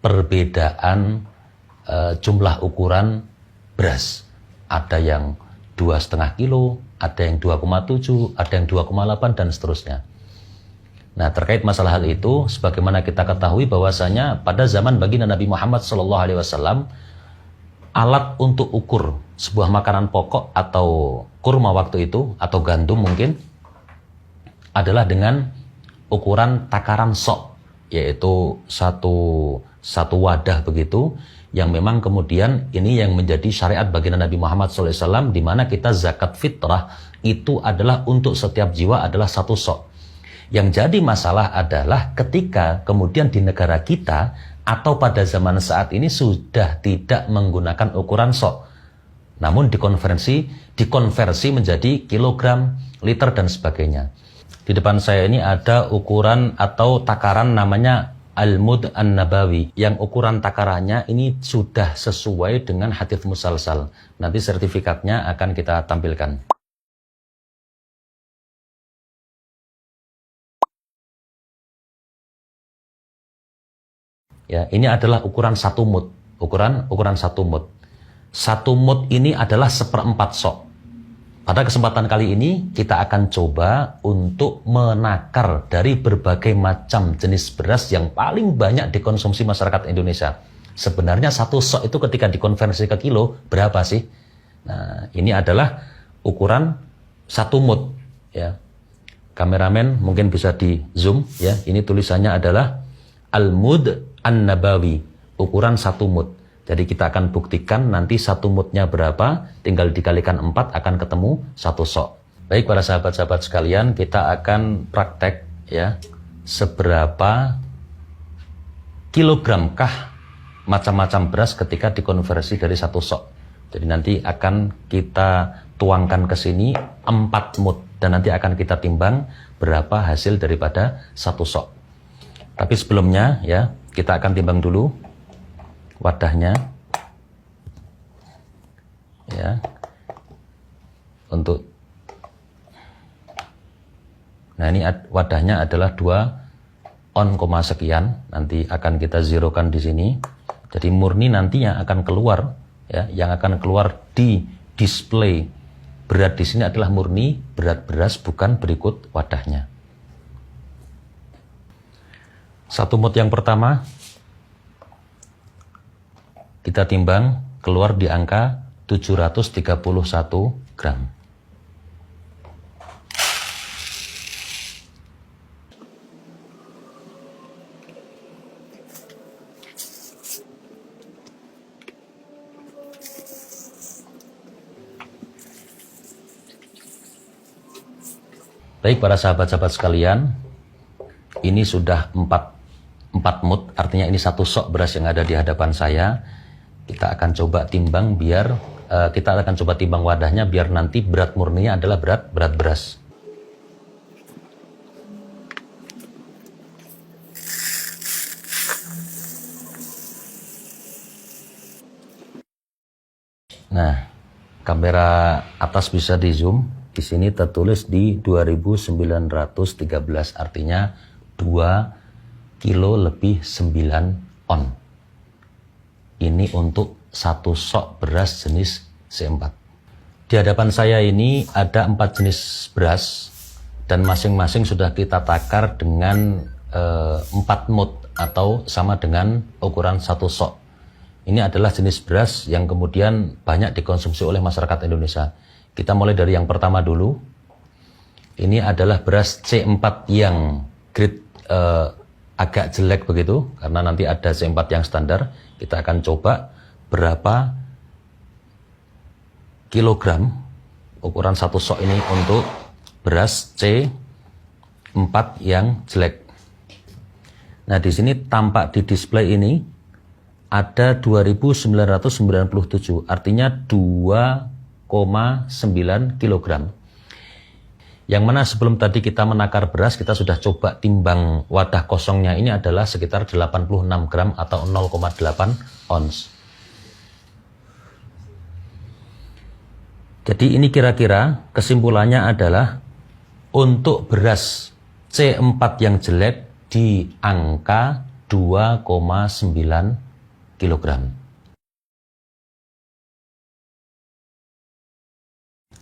perbedaan jumlah ukuran beras. Ada yang 2,5 kilo, ada yang 2,7, ada yang 2,8 dan seterusnya. Nah, terkait masalah hal itu, sebagaimana kita ketahui bahwasanya pada zaman baginda Nabi Muhammad SAW, alat untuk ukur sebuah makanan pokok atau kurma waktu itu, atau gandum mungkin, adalah dengan ukuran takaran sok, yaitu satu wadah begitu, yang memang kemudian ini yang menjadi syariat baginda Nabi Muhammad SAW, di mana kita zakat fitrah itu adalah untuk setiap jiwa adalah 1 sok. Yang jadi masalah adalah ketika kemudian di negara kita atau pada zaman saat ini sudah tidak menggunakan ukuran sok, namun dikonversi menjadi kilogram, liter dan sebagainya. Di depan saya ini ada ukuran atau takaran namanya Al-Mud An-Nabawi, yang ukuran takarannya ini sudah sesuai dengan hadits musalsal. Nanti sertifikatnya akan kita tampilkan. Ya, ini adalah ukuran 1 mud. Ukuran 1 mud. 1 mud ini adalah 1/4 sok. Pada kesempatan kali ini kita akan coba untuk menakar dari berbagai macam jenis beras yang paling banyak dikonsumsi masyarakat Indonesia. Sebenarnya 1 sok itu ketika dikonversi ke kilo berapa sih? Nah, ini adalah ukuran 1 mud. Ya. Kameramen mungkin bisa di zoom. Ya. Ini tulisannya adalah Al-Mud An-Nabawi, ukuran 1 mud. Jadi kita akan buktikan nanti 1 mudnya berapa, tinggal dikalikan 4 akan ketemu 1 sok. Baik para sahabat-sahabat sekalian, kita akan praktek ya, seberapa kilogramkah macam-macam beras ketika dikonversi dari 1 sok. Jadi nanti akan kita tuangkan ke sini 4 mud dan nanti akan kita timbang berapa hasil daripada 1 sok. Tapi sebelumnya ya, kita akan timbang dulu wadahnya ya, nah ini wadahnya adalah 2 on, sekian, nanti akan kita zerokan di sini. Jadi murni nantinya akan keluar ya, yang akan keluar di display berat di sini adalah murni berat beras, bukan berikut wadahnya. 1 mud yang pertama kita timbang, keluar di angka 731 gram. Baik para sahabat-sahabat sekalian, ini sudah 4 mud, artinya ini 1 sok beras yang ada di hadapan saya. Kita akan coba timbang kita akan coba timbang wadahnya biar nanti berat murninya adalah berat beras. Nah, kamera atas bisa di zoom. Di sini tertulis di 2913, artinya 2 kilo lebih 9 on. Ini untuk 1 sok beras jenis C4. Di hadapan saya ini ada 4 jenis beras dan masing-masing sudah kita takar dengan 4 mud atau sama dengan ukuran 1 sok. Ini adalah jenis beras yang kemudian banyak dikonsumsi oleh masyarakat Indonesia. Kita mulai dari yang pertama dulu. Ini adalah beras C4 yang grade agak jelek begitu, karena nanti ada C4 yang standar. Kita akan coba berapa kilogram ukuran 1 sok ini untuk beras C4 yang jelek. Nah, di sini tampak di display ini ada 2997, artinya 2,9 kilogram. Yang mana sebelum tadi kita menakar beras, kita sudah coba timbang wadah kosongnya, ini adalah sekitar 86 gram atau 0,8 ons. Jadi ini kira-kira kesimpulannya adalah untuk beras C4 yang jelek di angka 2,9 kilogram.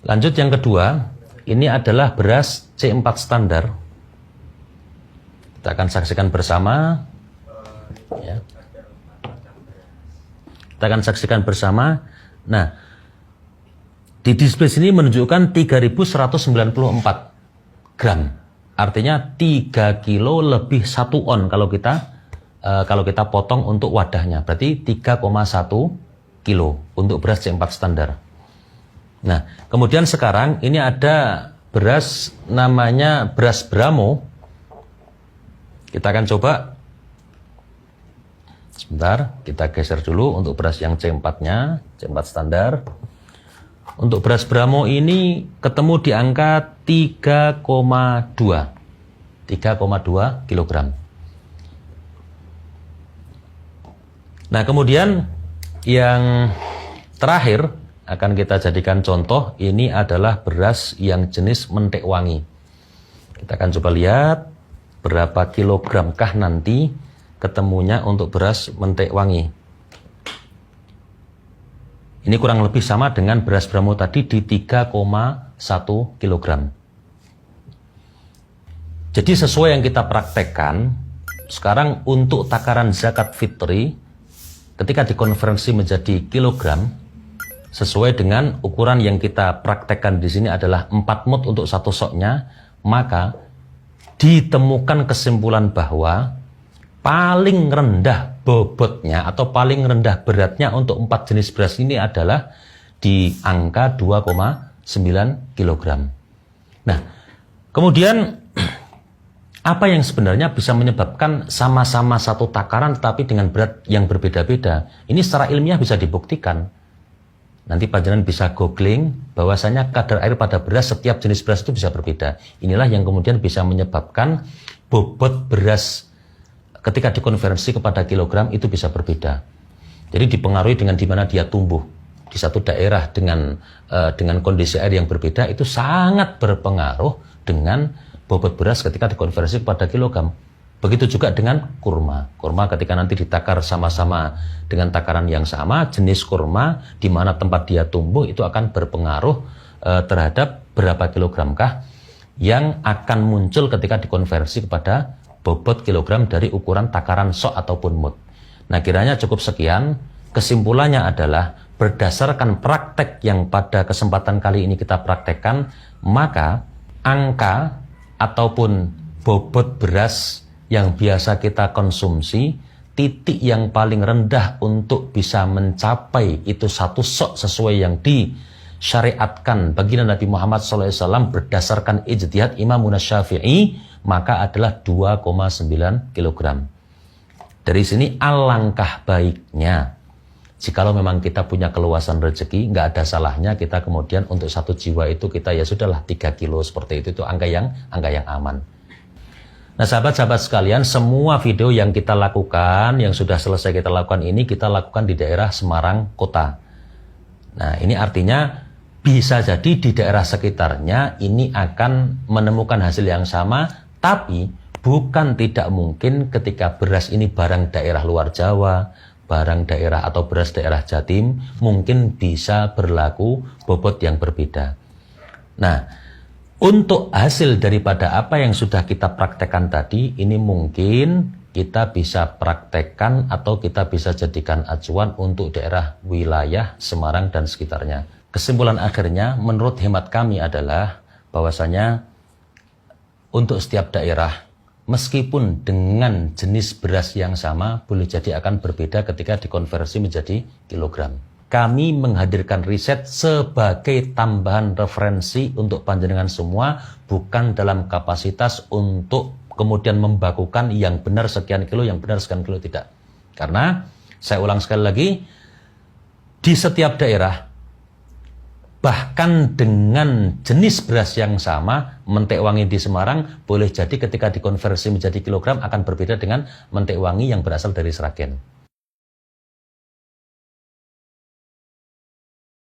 Lanjut yang kedua, ini adalah beras C4 standar. Kita akan saksikan bersama. Ya. Kita akan saksikan bersama. Nah, di display sini menunjukkan 3.194 gram. Artinya 3 kilo lebih 1 on kalau kita potong untuk wadahnya. Berarti 3,1 kilo untuk beras C4 standar. Nah, kemudian sekarang ini ada beras namanya beras Bramo. Kita akan coba. Sebentar, kita geser dulu untuk beras yang C4-nya, C4 standar. Untuk beras Bramo ini ketemu di angka 3,2 kilogram. Nah, kemudian yang terakhir akan kita jadikan contoh, ini adalah beras yang jenis mentek wangi. Kita akan coba lihat berapa kilogramkah nanti ketemunya untuk beras mentek wangi. Ini kurang lebih sama dengan beras Bramo tadi di 3,1 kilogram. Jadi sesuai yang kita praktekkan, sekarang untuk takaran zakat fitri, ketika dikonversi menjadi kilogram, sesuai dengan ukuran yang kita praktekkan di sini adalah 4 mut untuk satu soknya, maka ditemukan kesimpulan bahwa paling rendah bobotnya atau paling rendah beratnya untuk 4 jenis beras ini adalah di angka 2,9 kilogram. Nah, kemudian apa yang sebenarnya bisa menyebabkan sama-sama satu takaran tetapi dengan berat yang berbeda-beda? Ini secara ilmiah bisa dibuktikan. Nanti panjenengan bisa googling bahwasanya kadar air pada beras setiap jenis beras itu bisa berbeda. Inilah yang kemudian bisa menyebabkan bobot beras ketika dikonversi kepada kilogram itu bisa berbeda. Jadi dipengaruhi dengan di mana dia tumbuh. Di satu daerah dengan kondisi air yang berbeda itu sangat berpengaruh dengan bobot beras ketika dikonversi kepada kilogram. Begitu juga dengan kurma. Kurma ketika nanti ditakar sama-sama dengan takaran yang sama, jenis kurma di mana tempat dia tumbuh itu akan berpengaruh terhadap berapa kilogramkah yang akan muncul ketika dikonversi kepada bobot kilogram dari ukuran takaran sok ataupun mut. Nah, kiranya cukup sekian. Kesimpulannya adalah berdasarkan praktek yang pada kesempatan kali ini kita praktekkan, maka angka ataupun bobot beras yang biasa kita konsumsi, titik yang paling rendah untuk bisa mencapai itu satu sok sesuai yang disyariatkan baginda Nabi Muhammad SAW berdasarkan ijtihad Imam Syafi'i, maka adalah 2,9 kilogram. Dari sini alangkah baiknya jikalau memang kita punya keluasan rezeki, nggak ada salahnya kita kemudian untuk satu jiwa itu kita ya sudahlah 3 kilo seperti itu angka yang aman. Nah, sahabat-sahabat sekalian, semua video yang kita lakukan, yang sudah selesai kita lakukan ini, kita lakukan di daerah Semarang Kota. Nah, ini artinya bisa jadi di daerah sekitarnya ini akan menemukan hasil yang sama, tapi bukan tidak mungkin ketika beras ini barang daerah luar Jawa, barang daerah atau beras daerah Jatim, mungkin bisa berlaku bobot yang berbeda. Nah, untuk hasil daripada apa yang sudah kita praktekkan tadi, ini mungkin kita bisa praktekkan atau kita bisa jadikan acuan untuk daerah wilayah Semarang dan sekitarnya. Kesimpulan akhirnya menurut hemat kami adalah bahwasanya untuk setiap daerah, meskipun dengan jenis beras yang sama, boleh jadi akan berbeda ketika dikonversi menjadi kilogram. Kami menghadirkan riset sebagai tambahan referensi untuk panjenengan semua, bukan dalam kapasitas untuk kemudian membakukan yang benar sekian kilo, yang benar sekian kilo, tidak. Karena, saya ulang sekali lagi, di setiap daerah, bahkan dengan jenis beras yang sama, mentek wangi di Semarang, boleh jadi ketika dikonversi menjadi kilogram akan berbeda dengan mentek wangi yang berasal dari Sragen.